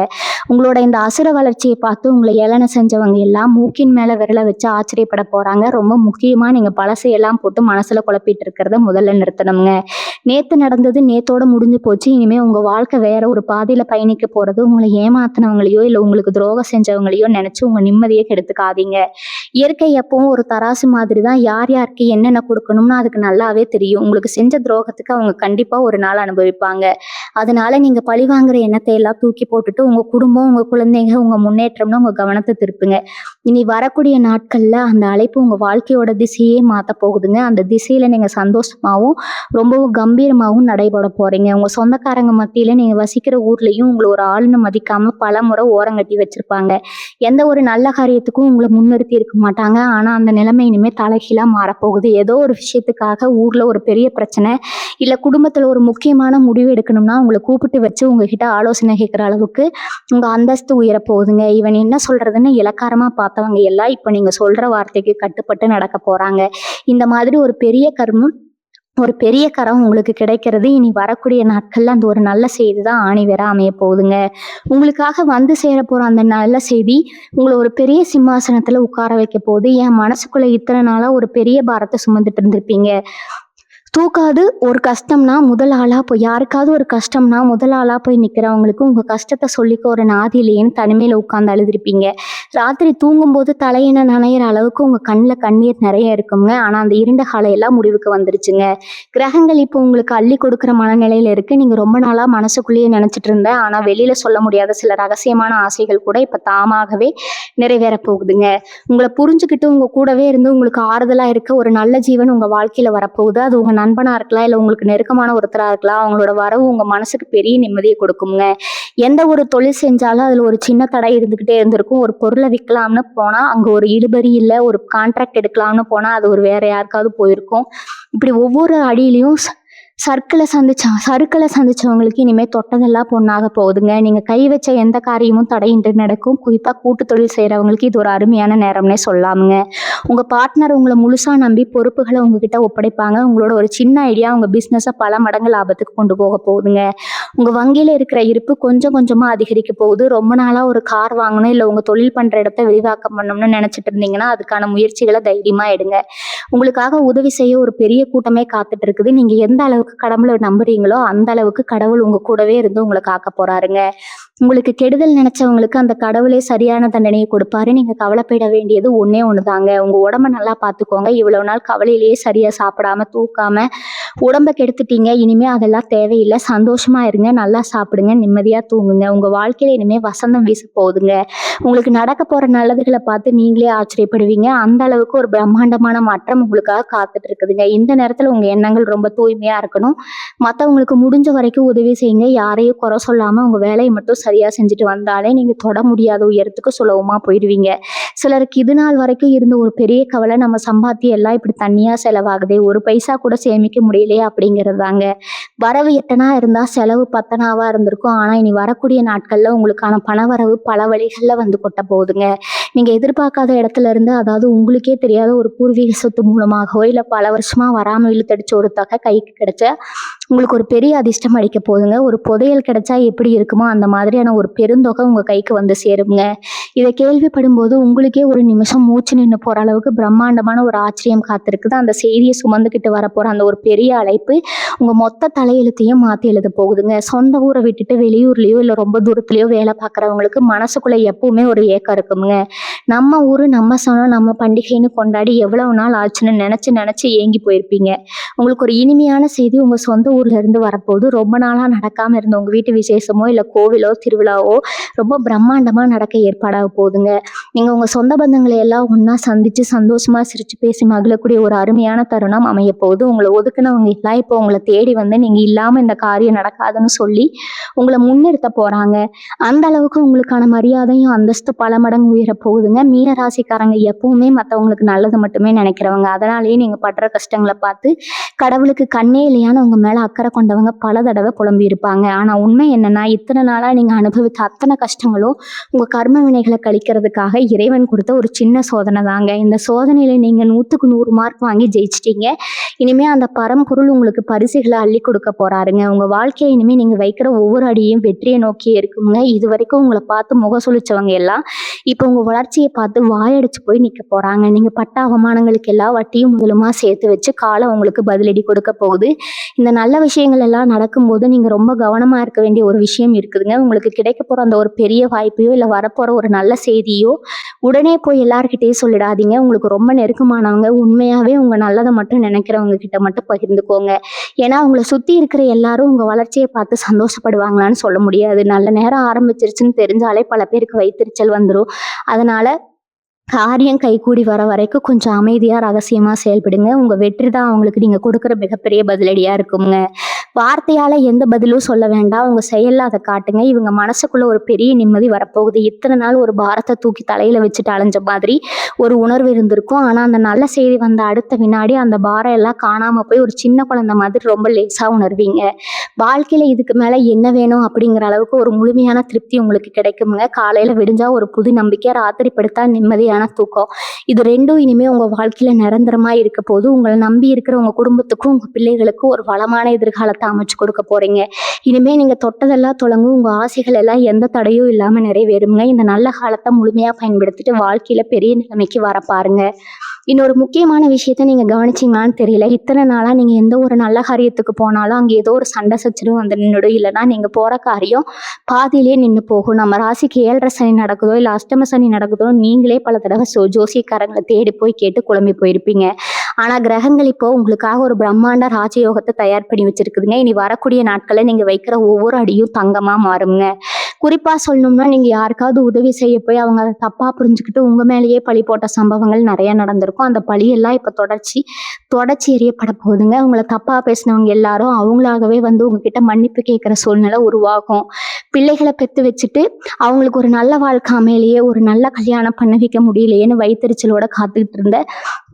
உங்களோட இந்த அசுர வளர்ச்சியை பார்த்து உங்களை ஏளன செஞ்சவங்க எல்லாம் மூக்கின் மேலே விரலை வச்சு ஆச்சரியப்பட போகிறாங்க. ரொம்ப முக்கியமாக நீங்கள் பழசையெல்லாம் போட்டு மனசில் குழப்பிட்டு இருக்கிறத முதல்ல நிறுத்தணுங்க. நேற்று நடந்தது நேத்தோட முடிஞ்சு போச்சு. இனிமேல் உங்கள் வாழ்க்கை வேற ஒரு பாதையில் பயணிக்க போகிறது. உங்களை ஏமாத்தினவங்களையோ இல்லை உங்களுக்கு துரோகம் செஞ்சவங்களையோ நினச்சி உங்கள் நிம்மதியை கெடுத்துக்காதீங்க. இயற்கை எப்பவும் ஒரு தராசு மாதிரி தான். யார் யாருக்கு என்னென்ன கொடுக்கணும்னு அதுக்கு நல்லாவே தெரியும். உங்களுக்கு செஞ்ச துரோகத்துக்கு அவங்க கண்டிப்பாக ஒரு நாள் அனுபவிப்பாங்க. அதனால நீங்கள் பழி வாங்குற எண்ணத்தை எல்லாம் தூக்கி போட்டுட்டு உங்கள் குடும்பம், உங்கள் குழந்தைங்க, உங்கள் முன்னேற்றம்னு உங்கள் கவனத்தை திருப்புங்க. இனி வரக்கூடிய நாட்களில் அந்த அழைப்பு உங்கள் வாழ்க்கையோட திசையே மாற்ற போகுதுங்க. அந்த திசையில் நீங்கள் சந்தோஷமாகவும் ரொம்பவும் கம்பீரமாகவும் நடைபெற போகிறீங்க. உங்கள் சொந்தக்காரங்க மத்தியில் நீங்கள் வசிக்கிற ஊர்லேயும் உங்களை ஒரு ஆளுன்னு மதிக்காமல் பல முறை ஓரங்கட்டி வச்சுருப்பாங்க. எந்த ஒரு நல்ல காரியத்துக்கும் உங்களை முன்னிறுத்தி இருக்க மாட்டாங்க. ஆனால் அந்த நிலைமை இனிமேல் தலைகீழாக மாறப்போகுது. ஏதோ ஒரு விஷயத்துக்காக ஊரில் ஒரு பெரிய பிரச்சனை இல்லை குடும்பத்தில் ஒரு முக்கியமான முடிவு எடுக்கணும்னா உங்களை கூப்பிட்டு வச்சு உங்ககிட்ட ஆலோசனை கேட்குற அளவுக்கு உங்கள் அந்தஸ்து உயரப்போகுதுங்க. இவன் என்ன சொல்கிறதுன்னு இலக்காரமாக பார்த்தவங்க எல்லாம் இப்போ நீங்கள் சொல்கிற வார்த்தைக்கு கட்டுப்பட்டு நடக்க போகிறாங்க. இந்த மாதிரி ஒரு பெரிய கரம் உங்களுக்கு கிடைக்கிறது. இனி வரக்கூடிய நாட்கள்ல அந்த ஒரு நல்ல செய்தி தான் ஆணி வேற அமைய போகுதுங்க. உங்களுக்காக வந்து சேர போற அந்த நல்ல செய்தி உங்களை ஒரு பெரிய சிம்மாசனத்துல உட்கார வைக்க போகுது. என் மனசுக்குள்ள இத்தனை நாளா ஒரு பெரிய பாரத்தை சுமந்துட்டு இருந்திருப்பீங்க. தூக்காது ஒரு கஷ்டம்னா முதல் ஆளாக போய் யாருக்காவது ஒரு கஷ்டம்னா முதல் ஆளாக போய் நிற்கிறவங்களுக்கு உங்கள் கஷ்டத்தை சொல்லிக்க ஒரு நாதி இல்லையேன்னு தனிமையில் உட்காந்து அழுதுருப்பீங்க. ராத்திரி தூங்கும்போது தலையின நனையிற அளவுக்கு உங்கள் கண்ணில் கண்ணீர் நிறைய இருக்குங்க. ஆனால் அந்த இருண்ட காலையெல்லாம் முடிவுக்கு வந்துருச்சுங்க. கிரகங்கள் இப்போ உங்களுக்கு அள்ளி கொடுக்குற மனநிலையில் இருக்குது. நீங்கள் ரொம்ப நாளாக மனசுக்குள்ளேயே நினச்சிட்டு இருந்தேன் ஆனால் வெளியில் சொல்ல முடியாத சில ரகசியமான ஆசைகள் கூட இப்போ தாமாகவே நிறைவேற போகுதுங்க. உங்களை புரிஞ்சுக்கிட்டு உங்கள் கூடவே இருந்து உங்களுக்கு ஆறுதலாக இருக்க ஒரு நல்ல ஜீவன் உங்கள் வாழ்க்கையில் வரப்போகுது. அது உங்கள் நண்பனா இருக்கலாம், இல்லை உங்களுக்கு நெருக்கமான ஒருத்தரா இருக்கலாம். அவங்களோட வரவு உங்க மனசுக்கு பெரிய நிம்மதியை கொடுக்குங்க. எந்த ஒரு தொழில் செஞ்சாலும் அதுல ஒரு சின்ன தடை இருந்துகிட்டே இருந்திருக்கும். ஒரு பொருளை விற்கலாம்னு போனா அங்க ஒரு இழுபறி இல்லை, ஒரு கான்ட்ராக்ட் எடுக்கலாம்னு போனா அது ஒரு வேற யாருக்காவது போயிருக்கும். இப்படி ஒவ்வொரு அடியிலையும் சறுக்களை சந்திச்சவங்களுக்கு இனிமேல் தொட்டதெல்லாம் பொண்ணாக போகுதுங்க. நீங்கள் கை வச்ச எந்த காரியமும் தடையின்றி நடக்கும். குறிப்பாக கூட்டு தொழில் செய்கிறவங்களுக்கு இது ஒரு அருமையான நேரம்னே சொல்லாமுங்க. உங்கள் பார்ட்னர் உங்களை முழுசாக நம்பி பொறுப்புகளை உங்ககிட்ட ஒப்படைப்பாங்க. உங்களோட ஒரு சின்ன ஐடியா உங்கள் பிஸ்னஸை பல மடங்கு லாபத்துக்கு கொண்டு போக போகுதுங்க. உங்க வங்கியில இருக்கிற இருப்பு கொஞ்சம் கொஞ்சமா அதிகரிக்க போகுது. ரொம்ப நாளா ஒரு கார் வாங்கணும், இல்ல உங்க தொழில் பண்ற இடத்த விரிவாக்கம் பண்ணணும்னு நினைச்சிட்டு இருந்தீங்கன்னா அதுக்கான முயற்சிகளை தைரியமா எடுங்க. உங்களுக்காக உதவி செய்ய ஒரு பெரிய கூட்டமே காத்துட்டு இருக்குது. நீங்க எந்த அளவுக்கு கடவுளை நம்புறீங்களோ அந்த அளவுக்கு கடவுள் உங்க கூடவே இருந்து உங்களை காக்க போறாருங்க. உங்களுக்கு கெடுதல் நினைச்சவங்களுக்கு அந்த கடவுளே சரியான தண்டனையை கொடுப்பாரு. நீங்க கவலைப்பட வேண்டியது ஒண்ணே ஒண்ணுதாங்க. உங்க உடம்ப நல்லா பாத்துக்கோங்க. இவ்வளவு நாள் கவலையிலேயே சரியா சாப்பிடாம தூக்காம உடம்ப கெடுத்துட்டீங்க. இனிமே அதெல்லாம் தேவையில்லை. சந்தோஷமா இருங்க, நல்லா சாப்பிடுங்க, நிம்மதியா தூங்குங்க. உங்க வாழ்க்கையில இனிமே வசந்தம் வீச போகுதுங்க. உங்களுக்கு நடக்க போற நல்லதுகளை பார்த்து நீங்களே ஆச்சரியப்படுவீங்க. அந்த அளவுக்கு ஒரு பிரம்மாண்டமான மாற்றம் உங்களுக்காக காத்துட்டு இருக்குதுங்க. இந்த நேரத்துல உங்க எண்ணங்கள் ரொம்ப தூய்மையா இருக்கணும். மத்தவங்களுக்கு முடிஞ்ச வரைக்கும் உதவி செய்யுங்க. யாரையும் குறை சொல்லாம உங்க வேலையை மட்டும் சரியா செஞ்சுட்டு வந்தாலே நீங்க தொட முடியாத உயரத்துக்கு சுலபமா போயிடுவீங்க. சிலருக்கு இது நாள் வரைக்கும் இருந்த ஒரு பெரிய கவலை, நம்ம சம்பாத்தியம் எல்லாம் இப்படி தனியா செலவாகுதே, ஒரு பைசா கூட சேமிக்க முடியலையே அப்படிங்கிறது தாங்க. வரவு 8 இருந்தா செலவு 10 இருந்திருக்கும். ஆனா இனி வரக்கூடிய நாட்கள்ல உங்களுக்கான பணவரவு பல வழிகள்ல வந்து கொட்ட போகுதுங்க. நீங்க எதிர்பார்க்காத இடத்துல இருந்து, அதாவது உங்களுக்கே தெரியாத ஒரு பூர்வீக சொத்து மூலமாகவோ இல்ல பல வருஷமா வராம இழுத்தடிச்ச ஒரு தொகை கைக்கு கிடைச்ச உங்களுக்கு ஒரு பெரிய அதிர்ஷ்டம் அடிக்க போகுதுங்க. ஒரு புதையல் கிடைச்சா எப்படி இருக்குமோ அந்த மாதிரியான ஒரு பெருந்தொகை உங்க கைக்கு வந்து சேருங்க. இதை கேள்விப்படும்போது உங்களுக்கே ஒரு நிமிஷம் மூச்சு நின்று போற அளவுக்கு பிரம்மாண்டமான ஒரு ஆச்சரியம் காத்திருக்குது. அந்த செய்தியை சுமந்துக்கிட்டு வரப்போற அந்த ஒரு பெரிய அழைப்பு உங்க மொத்த தலையெழுத்தையும் மாத்தி எழுத போகுதுங்க. சொந்த ஊரை விட்டுட்டு வெளியூர்லயோ இல்ல ரொம்ப தூரத்துலயோ வேலை பார்க்குறவங்களுக்கு மனசுக்குள்ள எப்பவுமே ஒரு ஏக்கம் இருக்குங்க. நம்ம ஊரு, நம்ம சனம், நம்ம பண்டிகைன்னு கொண்டாடி எவ்வளவு நாள் ஆச்சுன்னு நினைச்சு நினைச்சு ஏங்கி போயிருப்பீங்க. உங்களுக்கு ஒரு இனிமையான செய்தி உங்க சொந்த ஊர்ல இருந்து வரப்போகுது. ரொம்ப நாளா நடக்காம இருந்த உங்க வீட்டு விசேஷமோ இல்ல கோவிலோ திருவிழாவோ ரொம்ப பிரம்மாண்டமா நடக்க ஏற்பாடாக போகுதுங்க. நீங்க உங்க சொந்த பந்தங்களை எல்லாம் ஒண்ணா சந்திச்சு சந்தோஷமா சிரிச்சு பேசி மகிழக்கூடிய ஒரு அருமையான தருணம் அமைய போகுது. உங்களை ஒதுக்குனவங்க எல்லாம் இப்போ உங்களை தேடி வந்து நீங்க இல்லாம இந்த காரியம் நடக்காதுன்னு சொல்லி உங்களை முன்னிறுத்த போறாங்க. அந்த அளவுக்கு உங்களுக்கான மரியாதையும் அந்தஸ்து பல மடங்கு உயர போகுதுங்க. மீன ராசிக்காரங்க எப்பவுமே மத்தவங்களுக்கு நல்லது மட்டுமே நினைக்கிறவங்க. அதனாலேயே நீங்க படுற கஷ்டங்களை பார்த்து கடவுளுக்கு கண்ணே இல்லையான்னு உங்க மேல அக்கறை கொண்டவங்க பல தடவை புலம்பி இருப்பாங்க. ஆனா உண்மை என்னன்னா, இத்தனை நாளா நீங்க அனுபவித்த அத்தனை கஷ்டங்களும் உங்க கர்ம வினைகளை கழிக்கிறதுக்காக இறைவன் கொடுத்த ஒரு சின்ன சோதனை தாங்க. இந்த சோதனையில நீங்க 100க்கு 100 மார்க் வாங்கி ஜெயிச்சிட்டீங்க. இனிமே அந்த பரம்பொருள் உங்களுக்கு பரிசுகளை அள்ளி கொடுக்க போறாருங்க. உங்க வாழ்க்கையை இனிமே நீங்க வைக்கிற ஒவ்வொரு அடியும் வெற்றியை நோக்கியே இருக்குங்க. இது வரைக்கும் உங்களை பார்த்து முக சுழிச்சவங்க எல்லாம் இப்போ உங்க வளர்ச்சியை பார்த்து வாயடிச்சு போய் நிக்க போறாங்க. நீங்க பட்ட அவமானங்களுக்கு எல்லாம் வட்டியும் முதலுமா சேர்த்து வச்சு காலம் உங்களுக்கு பதிலடி கொடுக்க போகுது. இந்த நல்ல விஷயங்கள் எல்லாம் நடக்கும்போது நீங்க ரொம்ப கவனமா இருக்க வேண்டிய ஒரு விஷயம் இருக்குதுங்க. உங்களுக்கு கிடைக்க போற அந்த ஒரு பெரிய வாய்ப்பையோ இல்ல வரப்போற ஒரு நல்ல செய்தியோ உடனே போய் எல்லார்கிட்டயும் சொல்லிடாதீங்க. உங்களுக்கு ரொம்ப நெருக்கமானவங்க, உண்மையாவே உங்க நல்லதை மட்டும் நினைக்கிறவங்க கிட்ட மட்டும் பகிர்ந்துக்கோங்க. ஏன்னா உங்களை சுத்தி இருக்கிற எல்லாரும் உங்க வளர்ச்சியை பார்த்து சந்தோஷப்படுவாங்களான்னு சொல்ல முடியாது. நல்ல நேரம் ஆரம்பிச்சிருச்சுன்னு தெரிஞ்சாலே பல பேருக்கு வயித்தெரிச்சல் வந்துடும். அதனால காரியம் கைகூடி வர வரைக்கும் கொஞ்சம் அமைதியா ரகசியமா செயல்படுங்க. உங்க வெற்றி தான் அவங்களுக்கு நீங்க கொடுக்குற மிகப்பெரிய பதிலடியா இருக்குங்க. வார்த்தையால எந்த பதிலும் சொல்ல வேண்டாம். உங்க செயல்ல அதை காட்டுங்க. இவங்க மனசுக்குள்ள ஒரு பெரிய நிம்மதி வரப்போகுது. இத்தனை நாள் ஒரு பாரத்தை தூக்கி தலையில வச்சுட்டு அலைஞ்ச மாதிரி ஒரு உணர்வு இருந்திருக்கும். ஆனா அந்த நல்ல செய்தி வந்த அடுத்த வினாடி அந்த பாரம் எல்லாம் காணாம போய் ஒரு சின்ன குழந்தை மாதிரி ரொம்ப லேசா உணர்வீங்க. வாழ்க்கையில இதுக்கு மேல என்ன வேணும் அப்படிங்கிற அளவுக்கு ஒரு முழுமையான திருப்தி உங்களுக்கு கிடைக்குங்க. காலையில விடிஞ்சா ஒரு புது நம்பிக்கை, ராத்திரி படுத்தா நிம்மதியான தூக்கம். இது ரெண்டும் இனிமே உங்க வாழ்க்கையில நிரந்தரமா இருக்க போது. உங்களை நம்பி இருக்கிற உங்க குடும்பத்துக்கும் உங்க பிள்ளைகளுக்கும் ஒரு வளமான எதிர்காலத்தை அமைச்சு கொடுக்க போறீங்க. இனிமே நீங்க தொட்டதெல்லாம் தொடங்கும். உங்க ஆசைகள் எல்லாம் எந்த தடையும் இல்லாம நிறைவேறுங்க. இந்த நல்ல காலத்தை முழுமையா பயன்படுத்திட்டு வாழ்க்கையில பெரிய நிலைமைக்கு வர பாருங்க. இன்னொரு முக்கியமான விஷயத்த நீங்க கவனிச்சீங்களான்னு தெரியல. இத்தனை நாளா நீங்க எந்த ஒரு நல்ல காரியத்துக்கு போனாலும் அங்க ஏதோ ஒரு சண்டை சச்சரவு வந்து நின்றுடும். இல்லைன்னா நீங்க போற காரியம் பாதியிலே நின்று போகும். நம்ம ராசிக்கு 7.5 சனி நடக்குதோ இல்ல அஷ்டம சனி நடக்குதோ நீங்களே பல தடவை ஜோசியக்காரங்களை தேடி போய் கேட்டு குழம்பி போயிருப்பீங்க. ஆனா கிரகங்கள் இப்போ உங்களுக்காக ஒரு பிரம்மாண்ட ராஜயோகத்தை தயார் பண்ணி வச்சிருக்குதுங்க. இனி வரக்கூடிய நாட்கள்ல நீங்க வைக்கிற ஒவ்வொரு அடியும் தங்கமா மாறுங்க. குறிப்பா சொல்லணும்னா, நீங்க யாருக்காவது உதவி செய்ய போய் அவங்க அதை தப்பா புரிஞ்சுக்கிட்டு உங்க மேலேயே பழி போட்ட சம்பவங்கள் நிறைய நடந்திருக்கும். அந்த பழியெல்லாம் இப்ப தொடர்ச்சி எறியப்பட போகுதுங்க. உங்களை தப்பா பேசினவங்க எல்லாரும் அவங்களாகவே வந்து உங்ககிட்ட மன்னிப்பு கேட்கிற சூழ்நிலை உருவாகும். பிள்ளைகளை பெத்து வச்சுட்டு அவங்களுக்கு ஒரு நல்ல வாழ்க்கை அமையலையே, ஒரு நல்ல கல்யாணம் பண்ண வைக்க முடியலையேன்னு வயித்தெரிச்சலோட காத்துக்கிட்டு இருந்த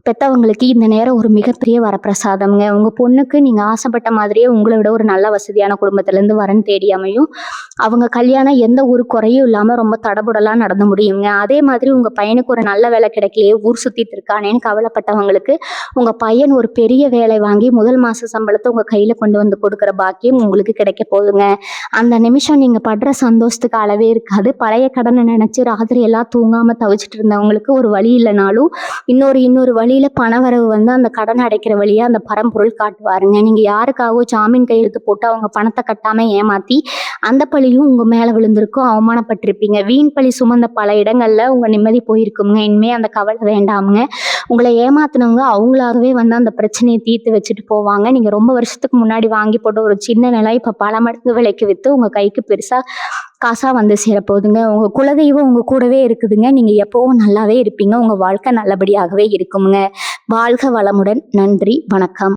பெத்தவங்களுக்கு இந்த நேரம் ஒரு மிகப்பெரிய வரப்பிரசாதம்ங்க. உங்க பொண்ணுக்கு நீங்க ஆசைப்பட்ட மாதிரியே உங்கள விட ஒரு நல்ல வசதியான குடும்பத்திலேருந்து வரன் தேடி அமையும். அவங்க கல்யாணம் எந்த ஒரு குறையும் இல்லாம ரொம்ப தடபுடலா நடந்து முடியுங்க. அதே மாதிரி உங்க பையனுக்கு ஒரு நல்ல வேலை கிடைக்கலையே, ஊர் சுத்திட்டு இருக்கானேன்னு கவலைப்பட்டவங்களுக்கு உங்க பையன் ஒரு பெரிய வேலை வாங்கி முதல் மாச சம்பளத்த உங்க கையில கொண்டு வந்து கொடுக்குற பாக்கியம் உங்களுக்கு கிடைக்க போகுதுங்க. அந்த நிமிஷம் நீங்க படுற சந்தோஷத்துக்கு அளவே இருக்காது. பழைய கடனை நினைச்சு ராத்திரி எல்லாம் தூங்காம தவிச்சிட்டு இருந்தவங்களுக்கு ஒரு வழி இல்லைனாலும் இன்னொரு வழியில பணவரவு வந்து அந்த கடன் அடைக்கிற வழியா அந்த பரம்பொருள் காட்டுவாருங்க. நீங்க யாருக்காகவோ ஜாமீன் கையெழுத்து போட்டு அவங்க பணத்தை கட்டாம ஏமாத்தி அந்த பழியும் உங்க மேல விழுந்திருக்கும். அவமானப்பட்டிருப்பீங்க. வீண் பழி சுமந்த பல இடங்கள்ல உங்க நிம்மதி போயிருக்குங்க. இனிமே அந்த கவலை வேண்டாமுங்க. உங்களை ஏமாத்தினவங்க அவங்களாகவே வந்து அந்த பிரச்சனையை தீர்த்து வச்சுட்டு போவாங்க. நீங்க ரொம்ப வருஷத்துக்கு முன்னாடி வாங்கி போட்ட ஒரு சின்ன நிலம் இப்ப பல மடங்கு விலைக்கு வித்து உங்க கைக்கு பெருசா காசா வந்து சேரப்போகுதுங்க. உங்க குலதெய்வம் உங்க கூடவே இருக்குதுங்க. நீங்க எப்பவும் நல்லாவே இருப்பீங்க. உங்க வாழ்க்கை நல்லபடியாகவே இருக்குமுங்க. வாழ்க வளமுடன். நன்றி, வணக்கம்.